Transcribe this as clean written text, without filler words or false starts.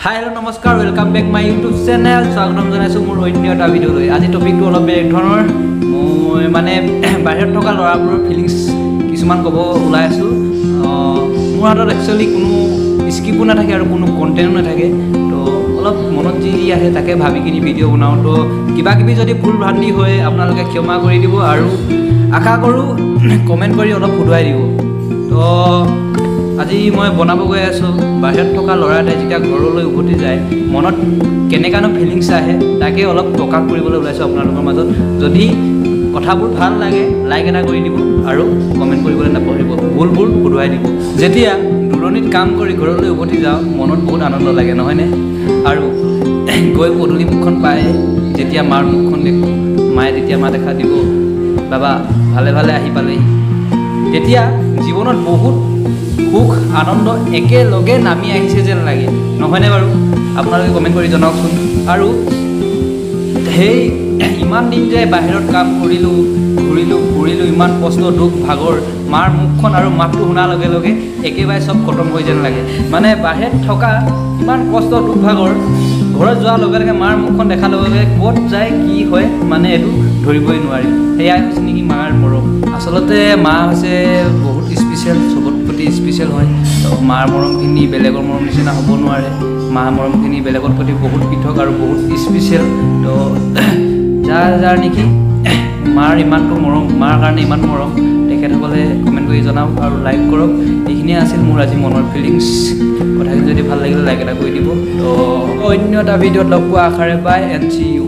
Hi, hello, namaskar. Welcome back my YouTube channel. স্বাগতম জনাইছো মোৰ অন্য এটা ভিডিও লৈ। আজি টপিকটো অলপ বেলেগ ধৰণৰ মই মানে বাহিৰত থকা লৰাবোৰৰ ফিলিংছ কিছুমান ক'ব ওলাই আছো। মোৰ হাতত একচুয়ালি কোনো স্ক্ৰিপ্টো নাথাকে আৰু কোনো কন্টেন্টো নাথাকে। তো অলপ মনত যি আহে তাকে ভাবি কিনি ভিডিও বনাও। তো কিবা কিবি যদি ভুল ভ্ৰান্তি হয় আপোনালোকে ক্ষমা কৰি দিব আৰু আশা কৰো কমেন্ট কৰি অলপ ফুটুৱাই দিব। তো আজি মই বনাব গৈ আছো বাহিৰত থকা লৰাতে যেতিয়া ঘৰলৈ উভতি যায় মনত কেনেকানো ফিলিংছ আহে তাকে অলপ প্ৰকাশ কৰিবলৈ ওলাইছো আপোনালোকৰ মাজত। যদি কথাবোৰ ভাল লাগে লাইক এটা কৰি দিব আৰু কমেন্ট কৰিবলৈ নাপাহৰিব, ভুলবোৰ ফুটুৱাই দিব। যেতিয়া দূৰণিত কাম কৰি ঘৰলৈ উভতি যাওঁ মনত বহুত আনন্দ লাগে নহয়নে? আৰু গৈ পদূলি মুখখন পায় যেতিয়া মাৰ মুখখন দেখো, মায়ে তেতিয়া মা দেখা দিব বাবা ভালে ভালে আহি পালেহি। তেতিয়া জীৱনত বহুত সুখ আনন্দ একেলগে নামি আহিছে যেন লাগে নহয়নে বাৰু? আপোনালোকে কমেন্ট কৰি জনাওকচোন। আৰু সেই ইমান দিন যে বাহিৰত কাম কৰিলোঁ ঘূৰিলোঁ ফুৰিলোঁ, ইমান কষ্ট দুখ ভাগৰ, মাৰ মুখখন আৰু মাতটো শুনাৰ লগে লগে একেবাৰে চব খতম হৈ যেন লাগে। মানে বাহিৰত থকা ইমান কষ্ট দুখ ভাগৰ ঘৰত যোৱাৰ লগে লগে মাৰ মুখখন দেখাৰ লগে লগে ক'ত যায় কি হয় মানে এইটো ধৰিবই নোৱাৰি। সেয়াই হৈছে নেকি মাৰ মৰম। আচলতে মা হৈছে বহুত স্পেচিয়েল, চবত প্ৰতি স্পেচিয়েল হয়। তো মাৰ মৰমখিনি বেলেগৰ মৰম নিচিনা হ'ব নোৱাৰে। মাৰ মৰমখিনি বেলেগৰ প্ৰতি বহুত পৃথক আৰু বহুত স্পেচিয়েল। তো যাৰ নেকি মাৰ ইমানটো মৰম, মাৰ কাৰণে ইমান মৰম, তেখেতসকলে কমেণ্ট কৰি জনাওক আৰু লাইক কৰক। এইখিনিয়ে আছিল মোৰ আজি মনৰ ফিলিংছ। কথাখিনি যদি ভাল লাগিলে লাইক এটা কৰি দিব। তো অন্য এটা ভিডিঅ'ত লগ পোৱা আশাৰে পাই এণ্ড চি ইউ।